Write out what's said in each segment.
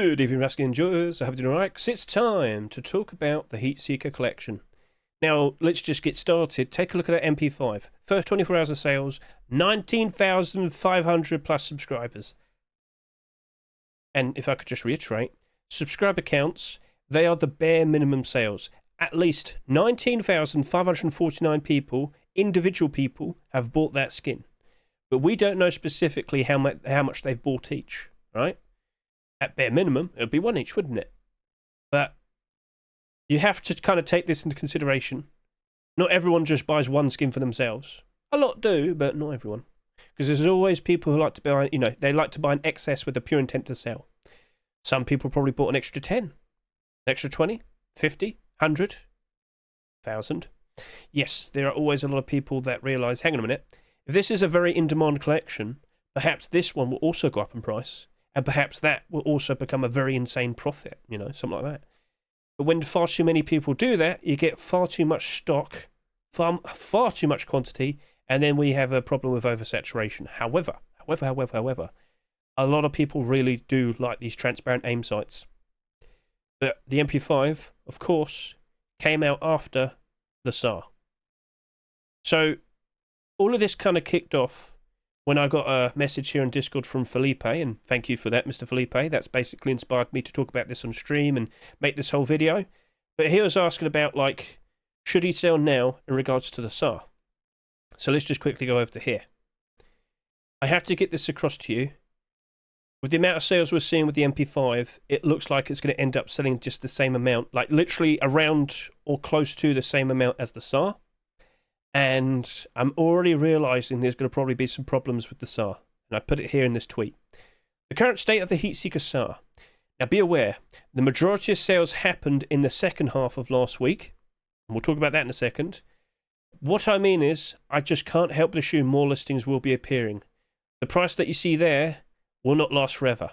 Good evening, Rascal Enjoyers. I hope you're doing alright. It's time to talk about the Heat Seeker collection. Now, let's just get started. Take a look at that MP5. First 24 hours of sales, 19,500 plus subscribers. And if I could just reiterate, subscriber counts, they are the bare minimum sales. At least 19,549 people, individual people, have bought that skin. But we don't know specifically how much they've bought each, right? At bare minimum, it would be one each, wouldn't it? But you have to kind of take this into consideration. Not everyone just buys one skin for themselves. A lot do, but not everyone. Because there's always people who like to buy, they like to buy an excess with a pure intent to sell. Some people probably bought an extra 10, an extra 20, 50, 100, 1,000. Yes, there are always a lot of people that realise, hang on a minute, if this is a very in-demand collection, perhaps this one will also go up in price. And perhaps that will also become a very insane profit, something like that. But when far too many people do that, you get far too much stock, far too much quantity, and then we have a problem with oversaturation. However, a lot of people really do like these transparent aim sights. But the MP5, of course, came out after the SAR. So all of this kind of kicked off when I got a message here on Discord from Felipe, and thank you for that, Mr. Felipe. That's basically inspired me to talk about this on stream and make this whole video. But he was asking about, should he sell now in regards to the SAR? So let's just quickly go over to here. I have to get this across to you. With the amount of sales we're seeing with the MP5, it looks like it's going to end up selling just the same amount, like literally around or close to the same amount as the SAR. And I'm already realising there's going to probably be some problems with the SAR. And I put it here in this tweet. The current state of the Heat Seeker SAR. Now be aware, the majority of sales happened in the second half of last week. And we'll talk about that in a second. What I mean is, I just can't help but assume more listings will be appearing. The price that you see there will not last forever.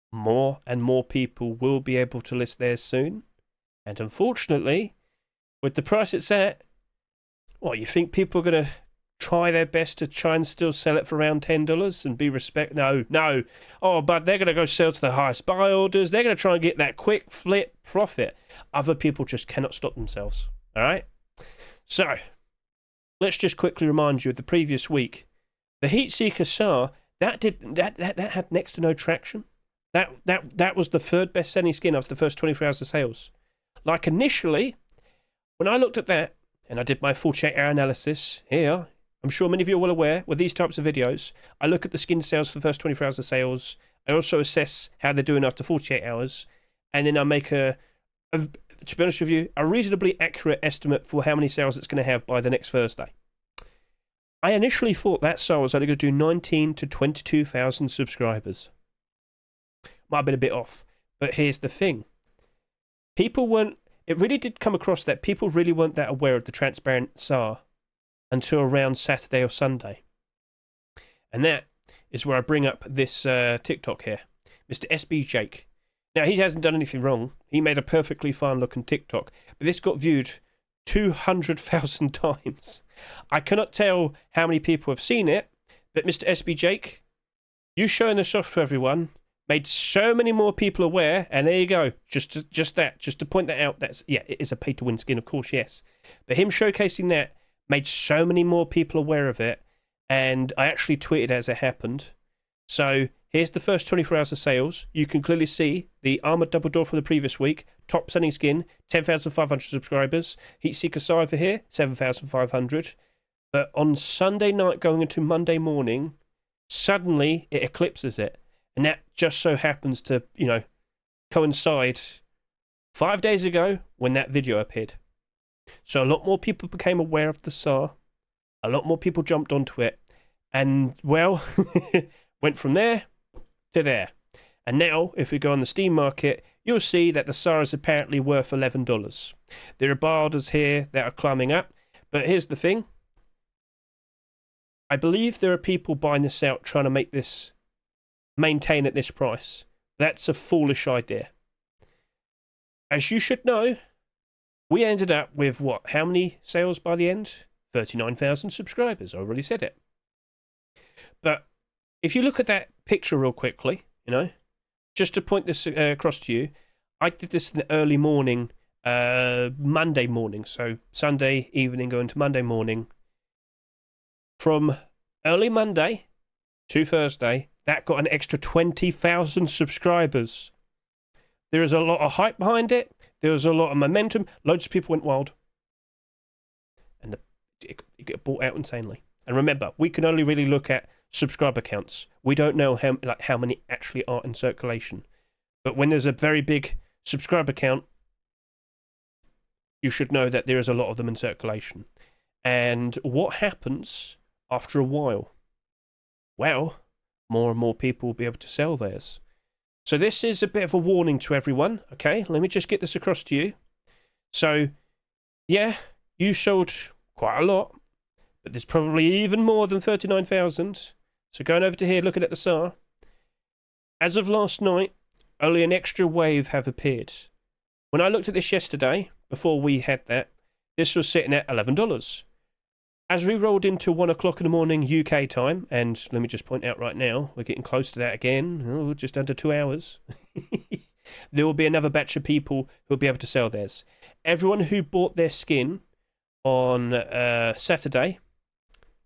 More and more people will be able to list theirs soon. And unfortunately, with the price it's at, what, you think people are going to try their best to try and still sell it for around $10 and be No. Oh, but they're going to go sell to the highest buy orders. They're going to try and get that quick flip profit. Other people just cannot stop themselves. All right? So, let's just quickly remind you of the previous week. The Heat Seeker SAR, that had next to no traction. That was the third best-selling skin after the first 24 hours of sales. Like initially, when I looked at that, and I did my 48-hour analysis here. I'm sure many of you are well aware, with these types of videos, I look at the skin sales for the first 24 hours of sales. I also assess how they're doing after 48 hours. And then I make to be honest with you, a reasonably accurate estimate for how many sales it's going to have by the next Thursday. I initially thought that SAR was only going to do 19 to 22,000 subscribers. Might have been a bit off. But here's the thing. It really did come across that people really weren't that aware of the transparent SAR until around Saturday or Sunday. And that is where I bring up this TikTok here. Mr. SB Jake. Now, he hasn't done anything wrong. He made a perfectly fine looking TikTok. But this got viewed 200,000 times. I cannot tell how many people have seen it, but Mr. SB Jake, you showing this off to everyone made so many more people aware, and there you go. Just to point that out. It is a pay-to-win skin, of course, yes. But him showcasing that made so many more people aware of it, and I actually tweeted as it happened. So here's the first 24 hours of sales. You can clearly see the Armored Double Door from the previous week, top-selling skin, 10,500 subscribers. Heat Seeker SAR over here, 7,500. But on Sunday night going into Monday morning, suddenly it eclipses it. And that just so happens to, coincide 5 days ago when that video appeared. So a lot more people became aware of the SAR. A lot more people jumped onto it. And, well, went from there to there. And now, if we go on the Steam market, you'll see that the SAR is apparently worth $11. There are buy orders here that are climbing up. But here's the thing. I believe there are people buying this out trying to maintain at this price. That's a foolish idea. As you should know, we ended up with how many sales by the end? 39,000 subscribers. I already said it. But if you look at that picture real quickly, just to point this across to you, I did this in the early morning, Monday morning. So Sunday evening going to Monday morning. From early Monday to Thursday, that got an extra 20,000 subscribers. There is a lot of hype behind it. There was a lot of momentum. Loads of people went wild. And it got bought out insanely. And remember, we can only really look at subscriber counts. We don't know how many actually are in circulation. But when there's a very big subscriber count, you should know that there is a lot of them in circulation. And what happens after a while? Well, more and more people will be able to sell theirs. So this is a bit of a warning to everyone, okay? Let me just get this across to you. So, yeah, you sold quite a lot, but there's probably even more than 39,000. So going over to here, looking at the SAR. As of last night, only an extra wave have appeared. When I looked at this yesterday, before we had that, this was sitting at $11. As we rolled into 1 o'clock in the morning UK time, and let me just point out right now, we're getting close to that again, just under 2 hours. There will be another batch of people who will be able to sell theirs. Everyone who bought their skin on Saturday,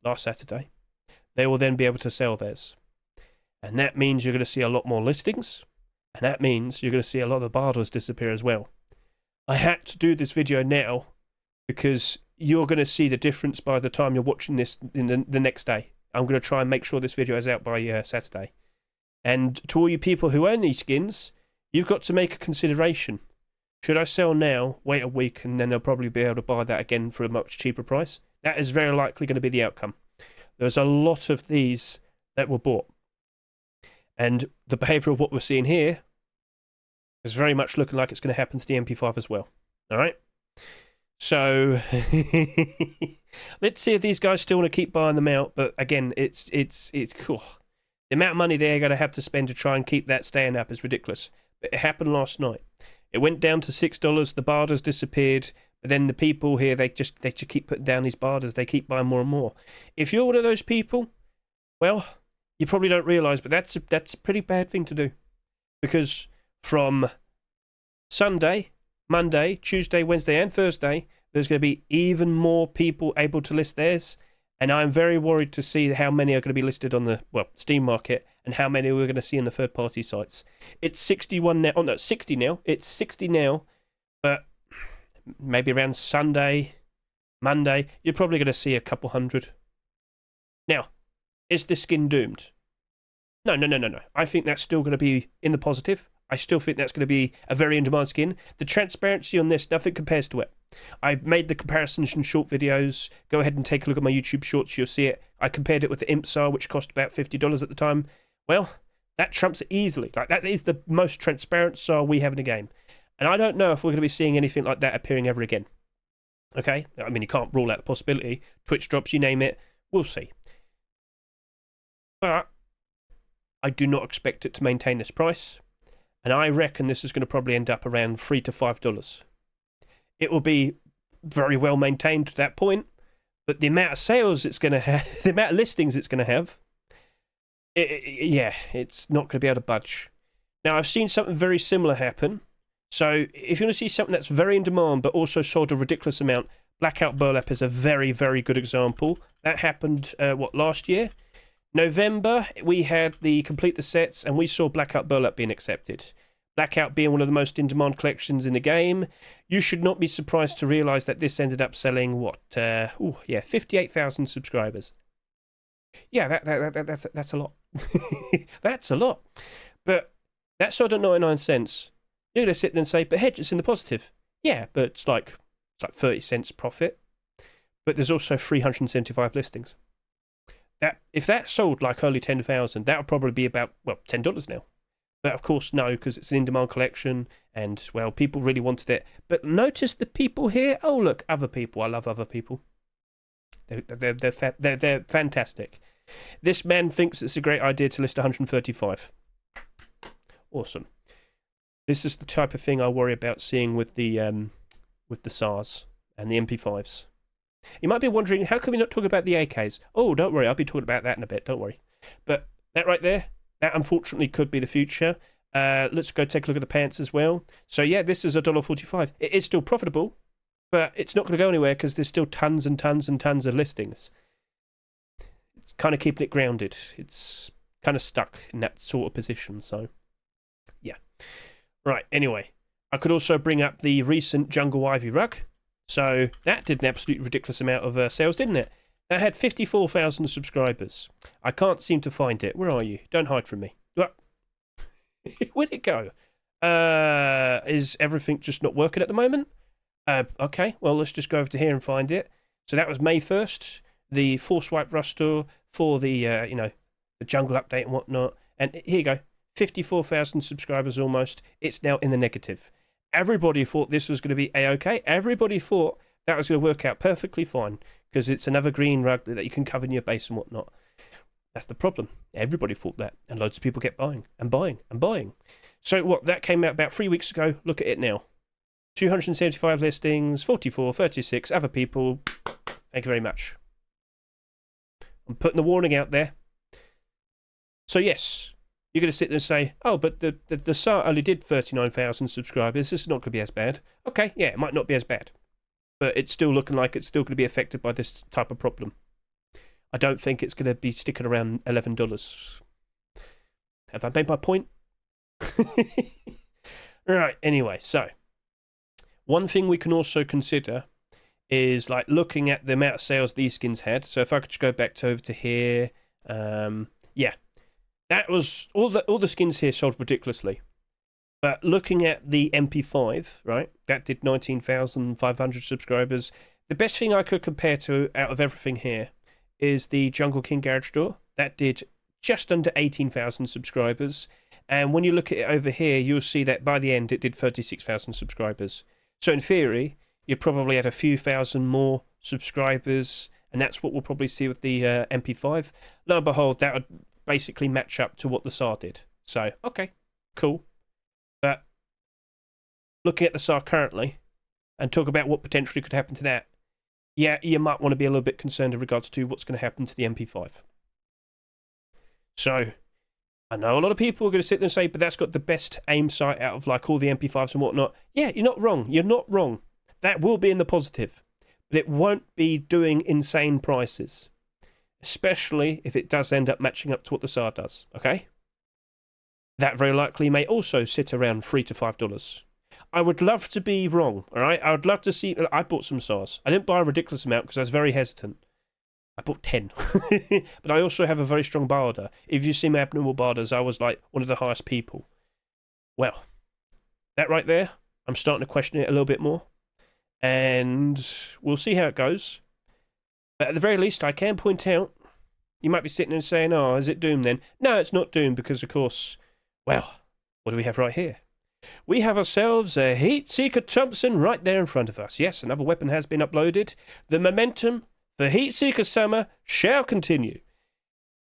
last Saturday, they will then be able to sell theirs. And that means you're going to see a lot more listings, and that means you're going to see a lot of barders disappear as well. I had to do this video now because you're going to see the difference by the time you're watching this in the next day. I'm going to try and make sure this video is out by Saturday. And to all you people who own these skins, you've got to make a consideration. Should I sell now, wait a week, and then they'll probably be able to buy that again for a much cheaper price? That is very likely going to be the outcome. There's a lot of these that were bought. And the behaviour of what we're seeing here is very much looking like it's going to happen to the MP5 as well. All right? So let's see if these guys still want to keep buying them out. But again, it's cool. The amount of money they're going to have to spend to try and keep that staying up is ridiculous. But it happened last night. It went down to $6. The barders disappeared. But then the people here, they just keep putting down these barders. They keep buying more and more. If you're one of those people, well, you probably don't realise, but that's a pretty bad thing to do. Because from Sunday, Monday, Tuesday, Wednesday and Thursday, there's going to be even more people able to list theirs. And I'm very worried to see how many are going to be listed on the, Steam market and how many we're going to see in the third-party sites. It's 61 now. Oh, no, 60 now. It's 60 now. But maybe around Sunday, Monday, you're probably going to see a couple hundred. Now, is this skin doomed? No. I think that's still going to be in the positive. I still think that's going to be a very in-demand skin. The transparency on this, nothing compares to it. I've made the comparisons in short videos. Go ahead and take a look at my YouTube shorts. You'll see it. I compared it with the Imp SAR, which cost about $50 at the time. Well, that trumps it easily. Like, that is the most transparent SAR we have in the game. And I don't know if we're going to be seeing anything like that appearing ever again. Okay? I mean, you can't rule out the possibility. Twitch drops, you name it. We'll see. But I do not expect it to maintain this price. And I reckon this is going to probably end up around $3 to $5. It will be very well maintained to that point, but the amount of sales it's going to have, the amount of listings it's going to have, it's not going to be able to budge. Now, I've seen something very similar happen. So if you want to see something that's very in demand, but also sold a ridiculous amount, Blackout Burlap is a very, very good example. That happened, last year? November, we had the Complete the Sets, and we saw Blackout Burlap being accepted. Blackout being one of the most in-demand collections in the game. You should not be surprised to realise that this ended up selling, 58,000 subscribers. Yeah, that's a lot. That's a lot. But that sold at 99 cents. You're going to sit there and say, but Hedge, it's in the positive. Yeah, but it's like 30 cents profit. But there's also 375 listings. If that sold like only 10,000, that would probably be about, $10 now. But of course, no, because it's an in-demand collection, and, people really wanted it. But notice the people here. Oh, look, other people. I love other people. They're fantastic. This man thinks it's a great idea to list 135. Awesome. This is the type of thing I worry about seeing with the SARs and the MP5s. You might be wondering, how can we not talk about the AKs? Oh, don't worry, I'll be talking about that in a bit, don't worry. But that right there, that unfortunately could be the future. Let's go take a look at the pants as well. So yeah, this is $1.45. It is still profitable, but it's not going to go anywhere because there's still tons and tons and tons of listings. It's kind of keeping it grounded. It's kind of stuck in that sort of position. So yeah. Right, anyway. I could also bring up the recent Jungle Ivy rug. So that did an absolutely ridiculous amount of sales, didn't it? That had 54,000 subscribers. I can't seem to find it. Where are you? Don't hide from me. Where'd it go? Is everything just not working at the moment? Okay, well, let's just go over to here and find it. So that was May 1st, the Force Wipe Rustor for the, the Jungle update and whatnot. And here you go, 54,000 subscribers almost. It's now in the negative. Everybody thought this was going to be A-OK. Everybody thought that was going to work out perfectly fine because it's another green rug that you can cover in your base and whatnot. That's the problem. Everybody thought that, and loads of people kept buying and buying and buying. So what, that came out about 3 weeks ago. Look at it now. 275 listings, 44, 36 other people. Thank you very much. I'm putting the warning out there. So yes, you're going to sit there and say, oh, but the SAR only did 39,000 subscribers. This is not going to be as bad. Okay, yeah, it might not be as bad. But it's still looking like it's still going to be affected by this type of problem. I don't think it's going to be sticking around $11. Have I made my point? Right, anyway, so one thing we can also consider is like looking at the amount of sales these skins had. So if I could just go back over to here, yeah, that was all the skins here sold ridiculously. But looking at the MP5, right, that did 19,500 subscribers. The best thing I could compare to out of everything here is the Jungle King Garage Door. That did just under 18,000 subscribers. And when you look at it over here, you'll see that by the end it did 36,000 subscribers. So in theory, you probably had a few thousand more subscribers, and that's what we'll probably see with the MP5. Lo and behold, that would basically match up to what the SAR did. So, okay, cool. But looking at the SAR currently, and talk about what potentially could happen to that, yeah, you might want to be a little bit concerned in regards to what's going to happen to the MP5. So, I know a lot of people are going to sit there and say, but that's got the best aim sight out of like all the MP5s and whatnot. Yeah, you're not wrong. You're not wrong. That will be in the positive. But it won't be doing insane prices. Especially if it does end up matching up to what the SAR does. Okay? That very likely may also sit around $3 to $5. I would love to be wrong, all right? I would love to see... I bought some SARs. I didn't buy a ridiculous amount because I was very hesitant. I bought 10. But I also have a very strong buy order. If you see my abnormal buy orders, I was like one of the highest people. Well, that right there, I'm starting to question it a little bit more. And we'll see how it goes. But at the very least, I can point out, you might be sitting there and saying, oh, is it doomed then? No, it's not doomed because, of course, well, what do we have right here? We have ourselves a Heat Seeker Thompson right there in front of us. Yes, another weapon has been uploaded. The momentum for Heat Seeker Summer shall continue.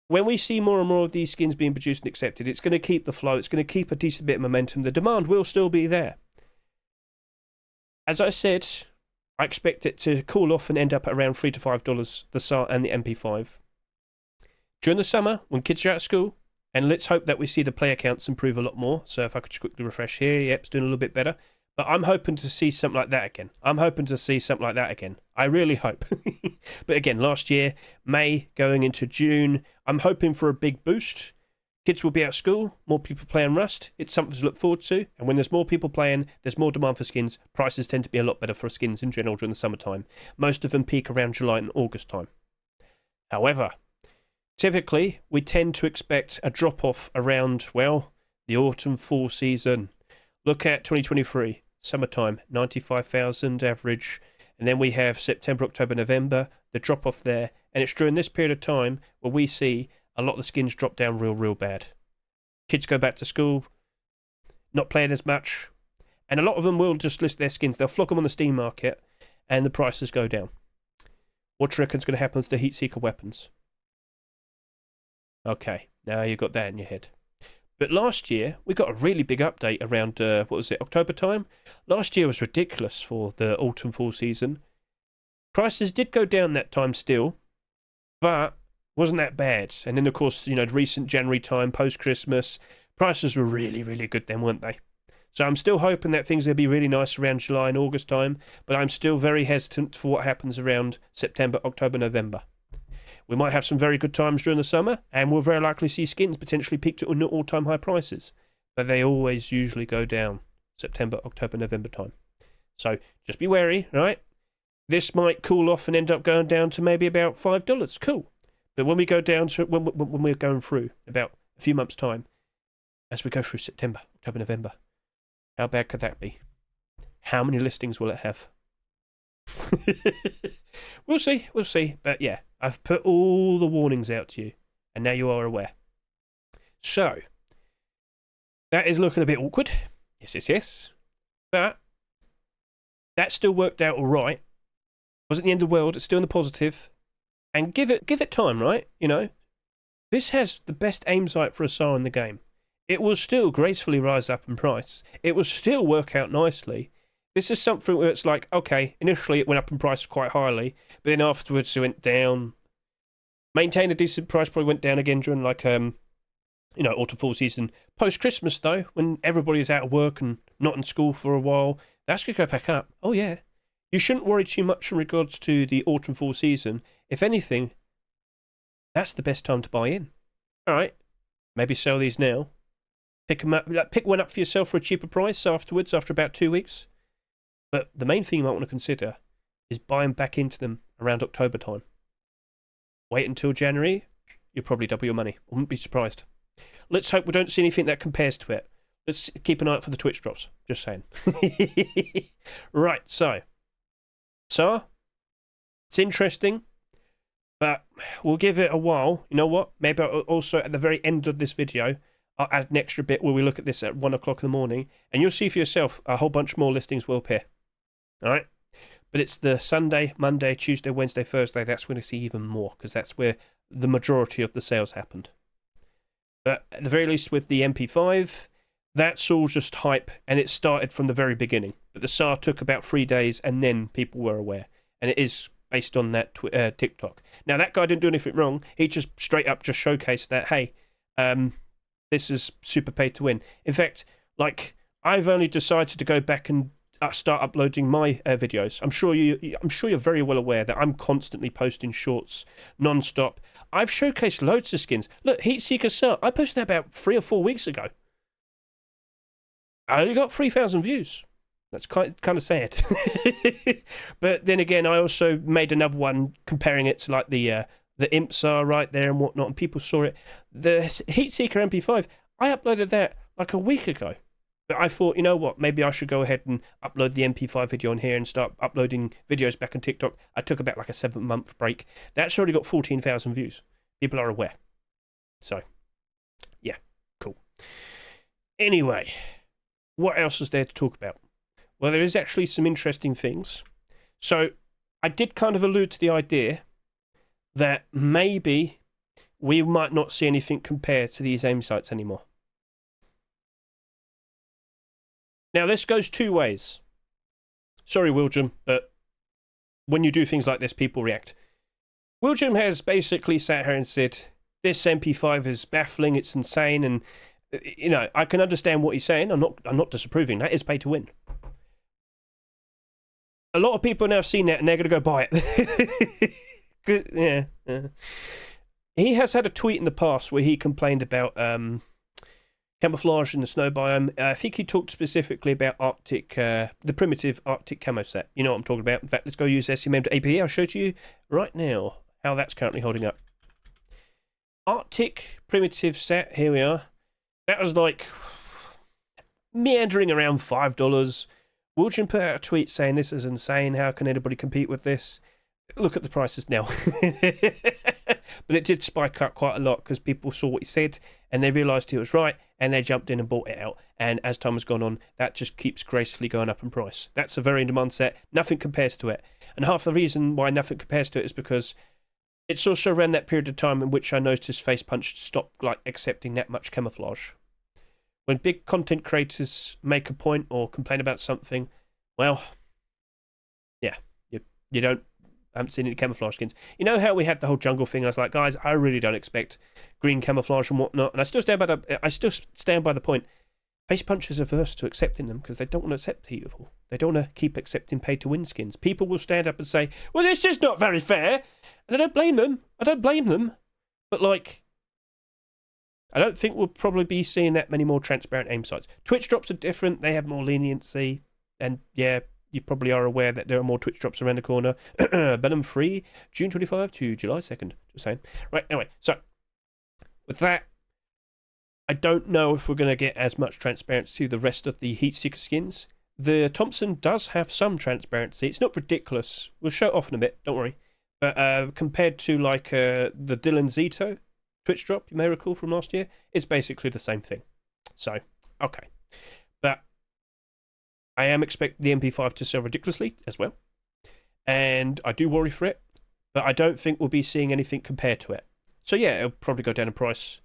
When we see more and more of these skins being produced and accepted, it's going to keep the flow. It's going to keep a decent bit of momentum. The demand will still be there. As I said, I expect it to cool off and end up at around $3 to $5, the SAR and the MP5. During the summer, when kids are out of school, and let's hope that we see the player counts improve a lot more. So if I could just quickly refresh here, yep, it's doing a little bit better. But I'm hoping to see something like that again. I really hope. But again, last year, May going into June, I'm hoping for a big boost. Kids will be out of school, more people playing Rust. It's something to look forward to. And when there's more people playing, there's more demand for skins. Prices tend to be a lot better for skins in general during the summertime. Most of them peak around July and August time. However, typically, we tend to expect a drop-off around, well, the autumn-fall season. Look at 2023, summertime, 95,000 average. And then we have September, October, November, the drop-off there. And it's during this period of time where we see a lot of the skins drop down real bad. Kids go back to school, not playing as much. And a lot of them will just list their skins. They'll flock them on the Steam market, and the prices go down. What do you reckon's going to happen to the Heat Seeker weapons? Okay, now you've got that in your head. But last year, we got a really big update around, October time? Last year was ridiculous for the autumn-fall season. Prices did go down that time still, but wasn't that bad. And then, of course, the recent January time, post-Christmas, Prices were really, really good then, weren't they? So I'm still hoping that things will be really nice around July and August time, but I'm still very hesitant for what happens around September, October, November. We might have some very good times during the summer, and we'll very likely see skins potentially peak to all-time high prices. But they always usually go down September, October, November time. So just be wary, right? This might cool off and end up going down to maybe about $5. Cool. But when we go down to, when we're going through about a few months' time, as we go through September, October, November, how bad could that be? How many listings will it have? We'll see. But yeah, I've put all the warnings out to you, and now you are aware. So, that is looking a bit awkward. Yes. But that still worked out all right. Wasn't the end of the world. It's still in the positive. And give it time, right? You know, this has the best aim sight for a SAR in the game. It will still gracefully rise up in price. It will still work out nicely. This is something where it's like, okay, initially it went up in price quite highly, but then afterwards it went down. Maintained a decent price, probably went down again during autumn fall season. Post Christmas though, when everybody's out of work and not in school for a while, that's gonna go back up. Oh yeah. You shouldn't worry too much in regards to the autumn fall season. If anything, that's the best time to buy in. Alright. Maybe sell these now. Pick them up, pick one up for yourself for a cheaper price afterwards, after about 2 weeks. But the main thing you might want to consider is buying back into them around October time. Wait until January, you'll probably double your money. I wouldn't be surprised. Let's hope we don't see anything that compares to it. Let's keep an eye out for the Twitch drops. Just saying. Right, so. SAR, it's interesting, but we'll give it a while. You know what? Maybe also at the very end of this video, I'll add an extra bit where we look at this at 1 o'clock in the morning, and you'll see for yourself a whole bunch more listings will appear. All right? But it's the Sunday, Monday, Tuesday, Wednesday, Thursday. That's when we see even more, because that's where the majority of the sales happened. But at the very least with the MP5, that's all just hype, and it started from the very beginning. But the SAR took about 3 days, and then people were aware. And it is based on that TikTok. Now, that guy didn't do anything wrong. He just straight up just showcased that, hey, this is super pay to win. In fact, like, I've only decided to go back and start uploading my videos. I'm sure you're very well aware that I'm constantly posting shorts non-stop. I've showcased loads of skins. Look, Seeker SAR. I posted that about 3 or 4 weeks ago. I only got 3,000 views. That's kind of sad. But then again, I also made another one comparing it to like the imp SAR right there and whatnot, and people saw it. The Seeker MP5, I uploaded that like a week ago. But I thought, you know what, maybe I should go ahead and upload the MP5 video on here and start uploading videos back on TikTok. I took about like a 7-month break. That's already got 14,000 views. People are aware. So, yeah, cool. Anyway, what else is there to talk about? Well, there is actually some interesting things. So, I did kind of allude to the idea that maybe we might not see anything compared to these aim sights anymore. Now, this goes 2 ways. Sorry, Willjum, but when you do things like this, people react. Willjum has basically sat here and said, this MP5 is baffling, it's insane, and, you know, I can understand what he's saying. I'm not disapproving. That is pay to win. A lot of people now have seen that, and they're going to go buy it. Yeah. He has had a tweet in the past where he complained about camouflage in the snow biome. I think he talked specifically about Arctic, the primitive Arctic camo set. You know what I'm talking about. In fact, let's go use SMM.APE. I'll show it to you right now how that's currently holding up. Arctic primitive set. Here we are. That was like meandering around $5. Willjum put out a tweet saying this is insane. How can anybody compete with this? Look at the prices now. But it did spike up quite a lot because people saw what he said and they realised he was right and they jumped in and bought it out. And as time has gone on, that just keeps gracefully going up in price. That's a very in-demand set. Nothing compares to it. And half the reason why nothing compares to it is because it's also around that period of time in which I noticed Face Punch stopped like accepting that much camouflage. When big content creators make a point or complain about something, well, yeah, you don't I haven't seen any camouflage skins. You know how we had the whole jungle thing? I was like, guys, I really don't expect green camouflage and whatnot. And I still stand by the point. Face punchers are averse to accepting them because they don't want to accept people. They don't want to keep accepting pay-to-win skins. People will stand up and say, well, this is not very fair. And I don't blame them. But, like, I don't think we'll probably be seeing that many more transparent aim sights. Twitch drops are different. They have more leniency. And, yeah, you probably are aware that there are more Twitch drops around the corner. Venom 3, June 25 to July 2nd. Just saying. Right, anyway, so with that, I don't know if we're going to get as much transparency to the rest of the Heat Seeker skins. The Thompson does have some transparency. It's not ridiculous. We'll show it off in a bit, don't worry. But compared to like the Dylan Zito Twitch drop, you may recall from last year, it's basically the same thing. So, okay. But I am expecting the MP5 to sell ridiculously as well. And I do worry for it. But I don't think we'll be seeing anything compared to it. So yeah, it'll probably go down in price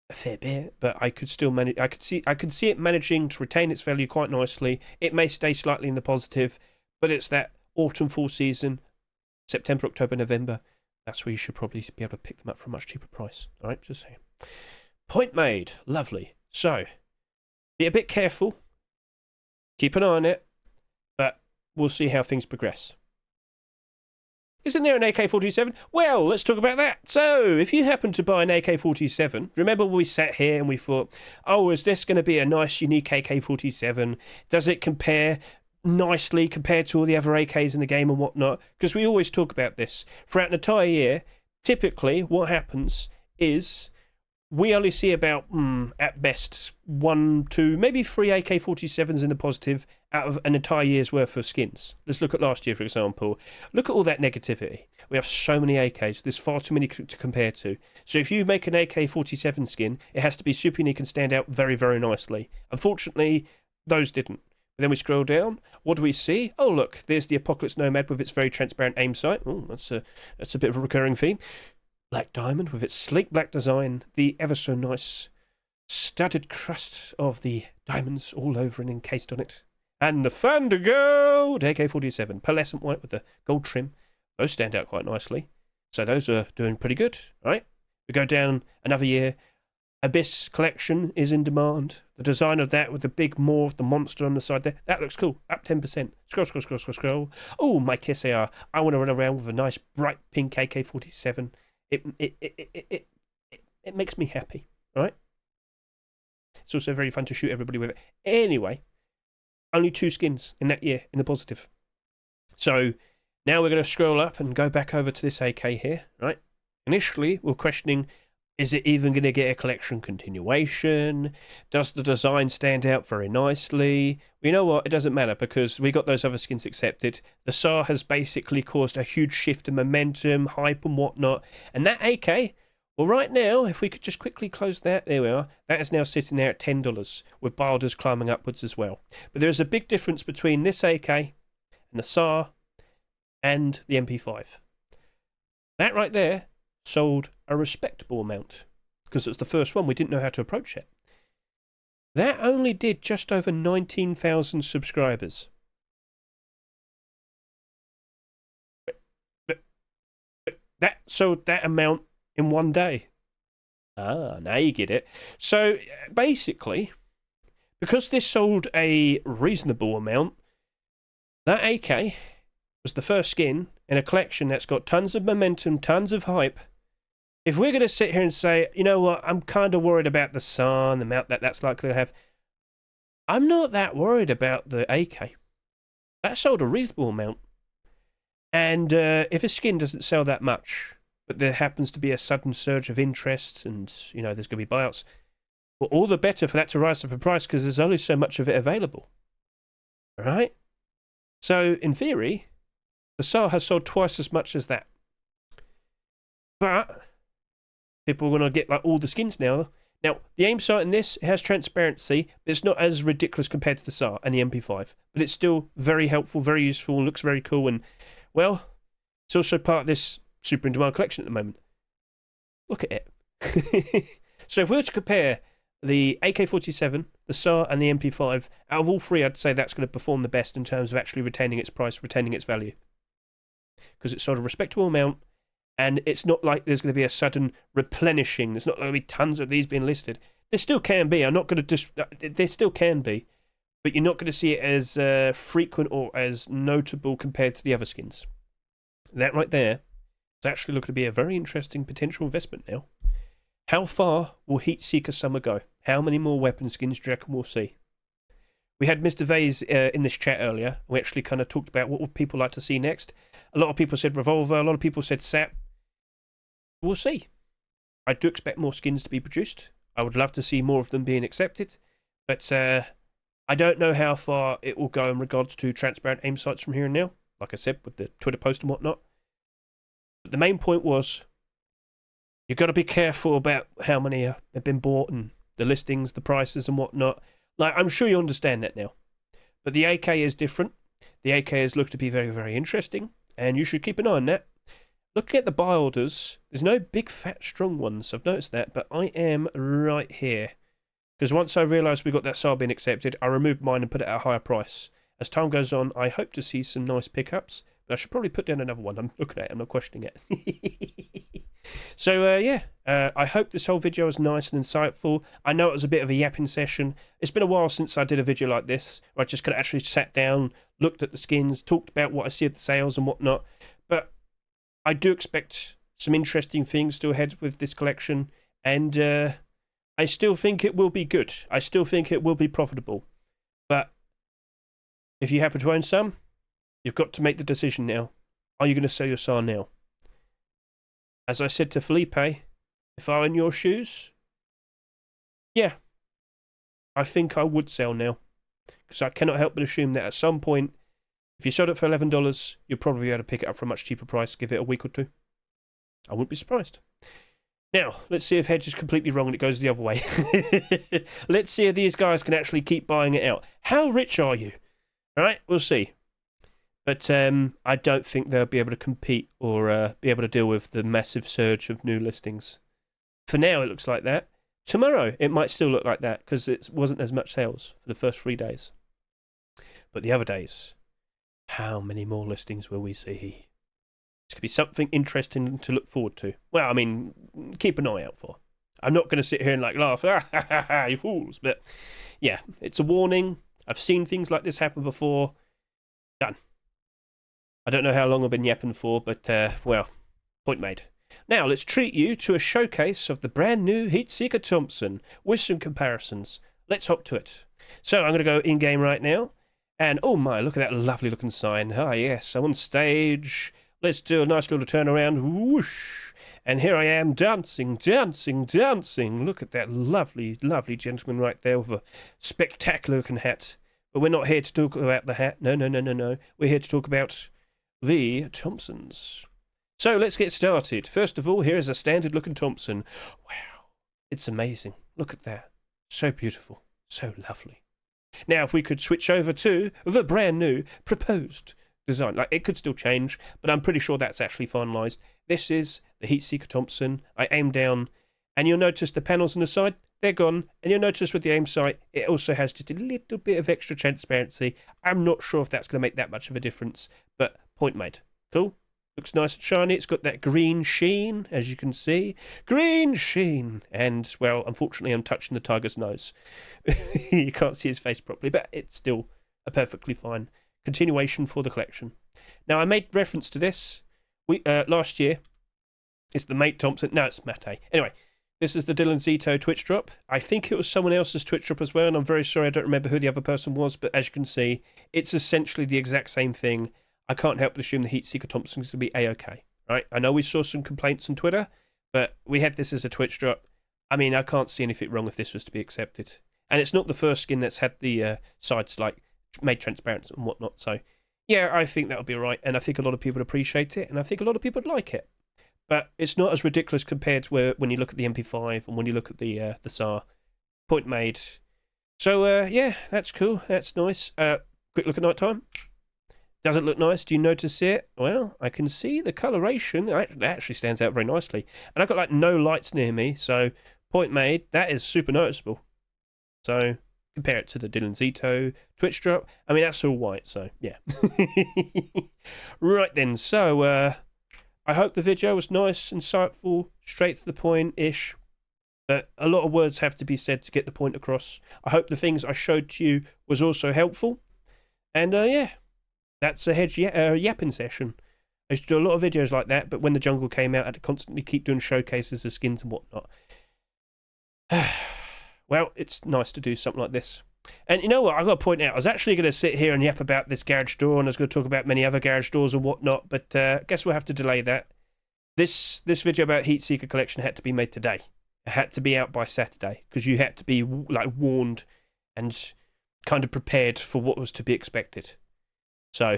a fair bit, but I could still manage. I could see it managing to retain its value quite nicely. It may stay slightly in the positive, but it's that autumn fall season, September, October, November. That's where you should probably be able to pick them up for a much cheaper price. All right, just saying. Point made. Lovely. So be a bit careful. Keep an eye on it, but we'll see how things progress. Isn't there an AK-47? Well, let's talk about that. So, if you happen to buy an AK-47, remember when we sat here and we thought, oh, is this going to be a nice, unique AK-47? Does it compare nicely compared to all the other AKs in the game and whatnot? Because we always talk about this. Throughout an entire year, typically what happens is we only see about, at best, 1, 2, maybe 3 AK-47s in the positive out of an entire year's worth of skins. Let's look at last year, for example. Look at all that negativity. We have so many AKs. There's far too many to compare to. So if you make an AK-47 skin, it has to be super unique and stand out very, very nicely. Unfortunately, those didn't. But then we scroll down. What do we see? Oh, look, there's the Apocalypse Nomad with its very transparent aim sight. Oh, that's a bit of a recurring theme. Black Diamond with its sleek black design, the ever so nice studded crust of the diamonds all over and encased on it. And the Thunder Gold AK-47, pearlescent white with the gold trim. Those stand out quite nicely. So those are doing pretty good, right? We go down another year. Abyss Collection is in demand. The design of that with the big maw of the monster on the side there, that looks cool. Up 10%. Scroll. Oh, my SAR. I want to run around with a nice bright pink AK-47. It makes me happy, right? It's also very fun to shoot everybody with it. Anyway, only 2 skins in that year in the positive. So now we're going to scroll up and go back over to this AK here, right? Initially, we're questioning, is it even going to get a collection continuation? Does the design stand out very nicely? Well, you know what? It doesn't matter because we got those other skins accepted. The SAR has basically caused a huge shift in momentum, hype and whatnot. And that AK, well, right now, if we could just quickly close that, there we are. That is now sitting there at $10 with bilders climbing upwards as well. But there's a big difference between this AK and the SAR and the MP5. That right there sold a respectable amount because it's the first one. We didn't know how to approach it. That only did just over 19,000 subscribers. But that sold that amount in one day. Ah, now you get it. So basically, because this sold a reasonable amount, that AK was the first skin in a collection that's got tons of momentum, tons of hype. If we're going to sit here and say, you know what, I'm kind of worried about the SAR and the amount that's likely to have, I'm not that worried about the AK. That sold a reasonable amount. And if a skin doesn't sell that much, but there happens to be a sudden surge of interest and, you know, there's going to be buyouts, well, all the better for that to rise up in price because there's only so much of it available. All right? So, in theory, the SAR has sold twice as much as that. But people are going to get like all the skins now. Now, the aim sight in this, it has transparency, but it's not as ridiculous compared to the SAR and the MP5. But it's still very helpful, very useful, looks very cool, and, well, it's also part of this super in-demand collection at the moment. Look at it. So if we were to compare the AK-47, the SAR, and the MP5, out of all three, I'd say that's going to perform the best in terms of actually retaining its price, retaining its value. because it's sort of a respectable amount, and it's not like there's going to be a sudden replenishing. There's not going to be tons of these being listed. There still can be. I'm not going to there still can be, but you're not going to see it as frequent or as notable compared to the other skins. That right there is actually looking to be a very interesting potential investment now. How far will Heat Seeker Summer go? How many more weapon skins do you reckon we'll see? We had Mr. Vase in this chat earlier. We actually kind of talked about what would people like to see next. A lot of people said Revolver. A lot of people said SAP. We'll see. I do expect more skins to be produced. I would love to see more of them being accepted. But I don't know how far it will go in regards to transparent aim sights from here and now. Like I said, with the Twitter post and whatnot. But the main point was, you've got to be careful about how many have been bought and the listings, the prices and whatnot. Like, I'm sure you understand that now. But the AK is different. The AK has looked to be very, very interesting. And you should keep an eye on that. Looking at the buy orders, there's no big, fat, strong ones. I've noticed that. But I am right here. Because once I realised we got that SAR being accepted, I removed mine and put it at a higher price. As time goes on, I hope to see some nice pickups. But I should probably put down another one. I'm looking at it. I'm not questioning it. So, I hope this whole video was nice and insightful. I know it was a bit of a yapping session. It's been a while since I did a video like this, where I just could actually sat down, looked at the skins, talked about what I see at the sales and whatnot. But I do expect some interesting things still ahead with this collection. And I still think it will be good. I still think it will be profitable. But if you happen to own some, you've got to make the decision now. Are you going to sell your SAR now? As I said to Felipe, if I were in your shoes, yeah, I think I would sell now. Because I cannot help but assume that at some point, if you sold it for $11, you'll probably be able to pick it up for a much cheaper price, give it a week or two. I wouldn't be surprised. Now, let's see if Hedge is completely wrong and it goes the other way. Let's see if these guys can actually keep buying it out. How rich are you? All right, we'll see. But I don't think they'll be able to compete or be able to deal with the massive surge of new listings. For now, it looks like that. Tomorrow, it might still look like that because it wasn't as much sales for the first 3 days. But the other days, how many more listings will we see? It's going to be something interesting to look forward to. Well, I mean, keep an eye out for. I'm not going to sit here and like laugh, you fools. But yeah, it's a warning. I've seen things like this happen before. Done. I don't know how long I've been yapping for, but, well, point made. Now, let's treat you to a showcase of the brand new Heat Seeker Thompson with some comparisons. Let's hop to it. So, I'm going to go in-game right now. And, oh my, look at that lovely looking sign. Ah, yes, I'm on stage. Let's do a nice little turnaround. Whoosh. And here I am dancing, dancing, dancing. Look at that lovely, lovely gentleman right there with a spectacular looking hat. But we're not here to talk about the hat. No, no, no, no, no. We're here to talk about the Thompsons. So let's get started. First of all, here is a standard looking Thompson. Wow, it's amazing. Look at that. So beautiful. So lovely. Now, if we could switch over to the brand new proposed design. Like, it could still change, but I'm pretty sure that's actually finalised. This is the Heat Seeker Thompson. I aim down, and you'll notice the panels on the side, they're gone. And you'll notice with the aim sight, it also has just a little bit of extra transparency. I'm not sure if that's going to make that much of a difference, but point made. Cool. Looks nice and shiny. It's got that green sheen, as you can see. Green sheen. And, well, unfortunately, I'm touching the tiger's nose. You can't see his face properly, but it's still a perfectly fine continuation for the collection. Now, I made reference to this last year. It's the Mate Thompson. No, it's Mate. Anyway, this is the Dylan Zito Twitch drop. I think it was someone else's Twitch drop as well, and I'm very sorry I don't remember who the other person was, but as you can see, it's essentially the exact same thing. I can't help but assume the Heat Seeker Thompson is going to be A-OK, right? I know we saw some complaints on Twitter, but we had this as a Twitch drop. I mean, I can't see anything wrong if this was to be accepted. And it's not the first skin that's had the sides, like, made transparent and whatnot, so yeah, I think that'll be all right, and I think a lot of people appreciate it, and I think a lot of people would like it. But it's not as ridiculous compared to when you look at the MP5 and when you look at the SAR. Point made. So, yeah, that's cool. That's nice. Quick look at night time. Does it look nice? Do you notice it? Well, I can see the coloration. That actually stands out very nicely. And I've got, like, no lights near me, so point made. That is super noticeable. So, Compare it to the Dylan Zito Twitch drop. I mean, that's all white, so yeah. Right then, so I hope the video was nice, insightful, straight to the point-ish. But a lot of words have to be said to get the point across. I hope the things I showed to you was also helpful. And yeah, that's a Hedge yapping session. I used to do a lot of videos like that, but when the jungle came out, I had to constantly keep doing showcases of skins and whatnot. Well, it's nice to do something like this. And you know what, I've got to point out, I was actually going to sit here and yap about this garage door, and I was going to talk about many other garage doors and whatnot, but I guess we'll have to delay that. This video about Heat Seeker Collection had to be made today. It had to be out by Saturday, because you had to be like warned and kind of prepared for what was to be expected. So,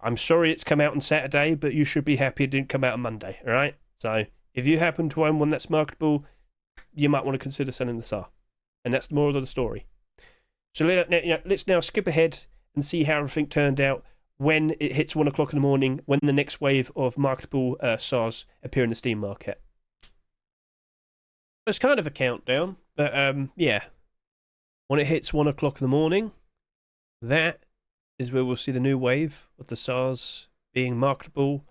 I'm sorry it's come out on Saturday, but you should be happy it didn't come out on Monday, alright? So, if you happen to own one that's marketable, you might want to consider selling the SAR. And that's the moral of the story. So let's now skip ahead and see how everything turned out when it hits 1 o'clock in the morning, when the next wave of marketable SARs appear in the Steam market. It's kind of a countdown, but yeah. When it hits 1 o'clock in the morning, that is where we'll see the new wave of the SARs being marketable.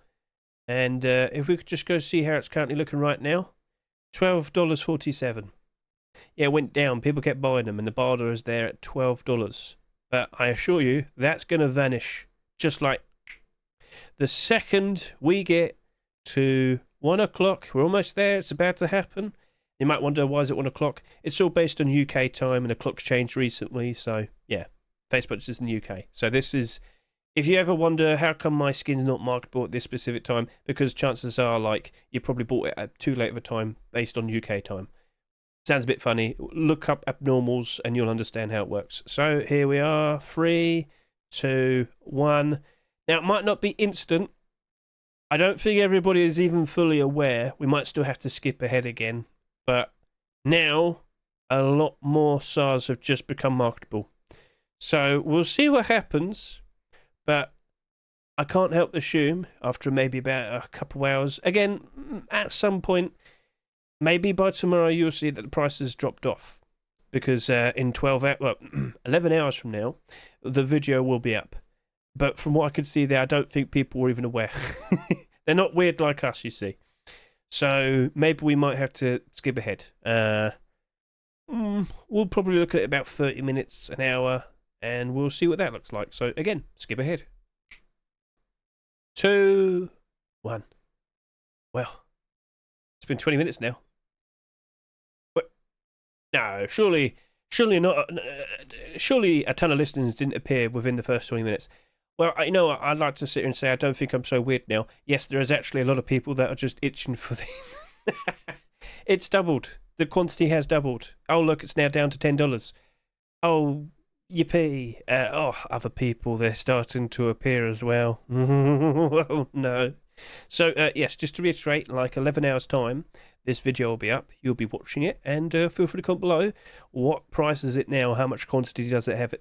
And if we could just go see how it's currently looking right now, $12.47. Yeah, it went down. People kept buying them, and the barter is there at $12. But I assure you, that's going to vanish. Just like the second we get to 1 o'clock, we're almost there. It's about to happen. You might wonder, why is it 1 o'clock? It's all based on UK time, and the clock's changed recently. So, yeah, Facebook is in the UK. So this is, if you ever wonder, how come my skin's not marketable at this specific time? Because chances are, like, you probably bought it at too late of a time based on UK time. Sounds a bit funny. Look up abnormals and you'll understand how it works. So here we are. 3, 2, 1. Now, it might not be instant. I don't think everybody is even fully aware. We might still have to skip ahead again. But now, a lot more SARs have just become marketable. So we'll see what happens. But I can't help but assume, after maybe about a couple of hours, again, at some point, maybe by tomorrow you'll see that the price has dropped off, because in 11 hours from now, the video will be up. But from what I could see there, I don't think people were even aware. They're not weird like us, you see. So maybe we might have to skip ahead. We'll probably look at about 30 minutes, an hour, and we'll see what that looks like. So again, skip ahead. 2, 1. Well, it's been 20 minutes now. No, surely not. Surely a ton of listeners didn't appear within the first 20 minutes. Well, you know, I'd like to sit here and say I don't think I'm so weird now. Yes, there is actually a lot of people that are just itching for this. It's doubled. The quantity has doubled. Oh, look, it's now down to $10. Oh, yippee. Other people, they're starting to appear as well. Oh, no. So, yes, just to reiterate, like 11 hours' time, this video will be up. You'll be watching it, and feel free to comment below. What price is it now? How much quantity does it have?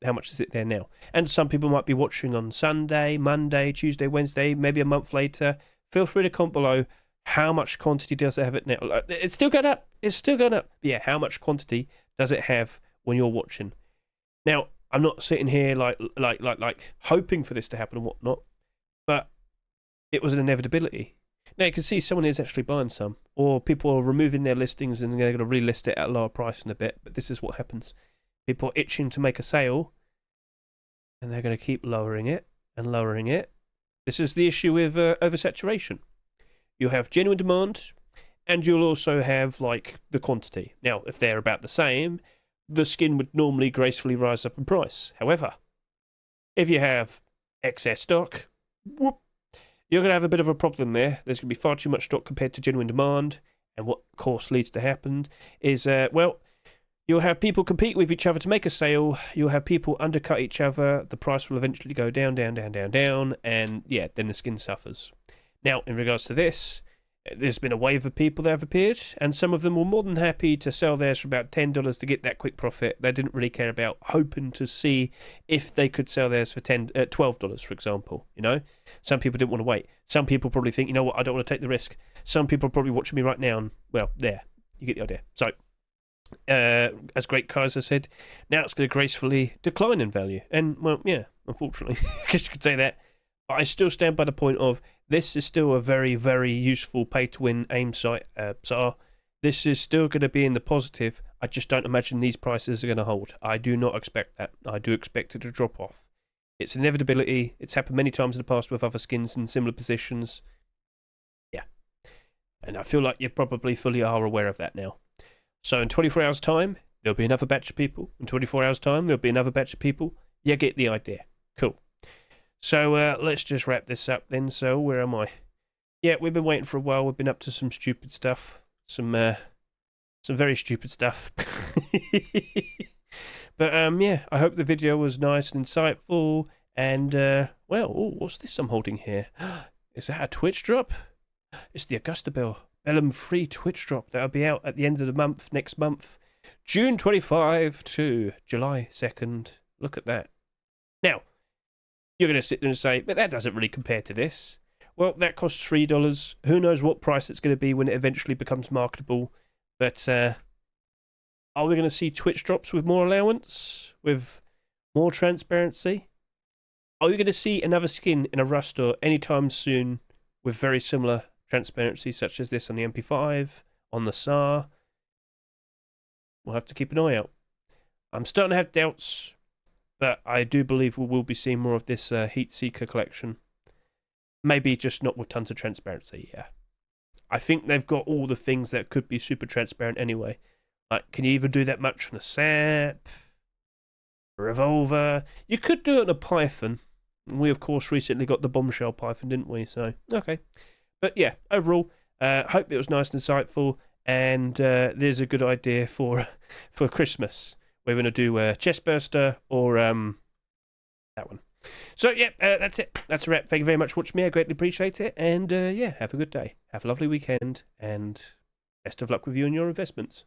How much is it there now? And some people might be watching on Sunday, Monday, Tuesday, Wednesday, maybe a month later. Feel free to comment below. How much quantity does it have it now? It's still going up. It's still going up. Yeah, how much quantity does it have when you're watching? Now, I'm not sitting here like hoping for this to happen and whatnot, but it was an inevitability. Now you can see someone is actually buying some, or people are removing their listings and they're going to relist it at a lower price in a bit. But this is what happens: people are itching to make a sale, and they're going to keep lowering it and lowering it. This is the issue with oversaturation. You'll have genuine demand, and you'll also have like the quantity. Now, if they're about the same, the skin would normally gracefully rise up in price. However, if you have excess stock, whoop, you're going to have a bit of a problem there. There's going to be far too much stock compared to genuine demand. And what, of course, leads to happen is, well, you'll have people compete with each other to make a sale. You'll have people undercut each other. The price will eventually go down, down, down, down, down. And, yeah, then the skin suffers. Now, in regards to this, there's been a wave of people that have appeared, and some of them were more than happy to sell theirs for about $10 to get that quick profit. They didn't really care about hoping to see if they could sell theirs for $12, for example. You know, some people didn't want to wait. Some people probably think, you know what, I don't want to take the risk. Some people are probably watching me right now, and well, there, you get the idea. So as Great Kaiser said, now it's going to gracefully decline in value. And, well, yeah, unfortunately, I guess you could say that. But I still stand by the point of this is still a very, very useful pay-to-win aim sight SAR. This is still going to be in the positive. I just don't imagine these prices are going to hold. I do not expect that. I do expect it to drop off. It's an inevitability. It's happened many times in the past with other skins in similar positions. Yeah. And I feel like you probably fully are aware of that now. So in 24 hours' time, there'll be another batch of people. In 24 hours' time, there'll be another batch of people. You get the idea. Cool. So let's just wrap this up then. So where am I? Yeah, we've been waiting for a while. We've been up to some stupid stuff. Some very stupid stuff. But yeah, I hope the video was nice and insightful. And well, ooh, what's this I'm holding here? Is that a Twitch drop? It's the Augusta Bellum free Twitch drop that'll be out at the end of the month, next month, June 25 to July 2nd. Look at that. Now, you're going to sit there and say, but that doesn't really compare to this. Well, that costs $3. Who knows what price it's going to be when it eventually becomes marketable. But are we going to see Twitch drops with more allowance? With more transparency? Are we going to see another skin in a Rust store anytime soon with very similar transparency, such as this on the MP5, on the SAR? We'll have to keep an eye out. I'm starting to have doubts, but I do believe we will be seeing more of this Heat Seeker collection. Maybe just not with tons of transparency, yeah. I think they've got all the things that could be super transparent anyway. Like, can you even do that much on a SAP? A revolver? You could do it on a Python. We, of course, recently got the bombshell Python, didn't we? So, okay. But yeah, overall, hope it was nice and insightful. And there's a good idea for Christmas. We're going to do Chestburster or that one. So, yeah, that's it. That's a wrap. Thank you very much for watching me. I greatly appreciate it. And, yeah, have a good day. Have a lovely weekend. And best of luck with you and your investments.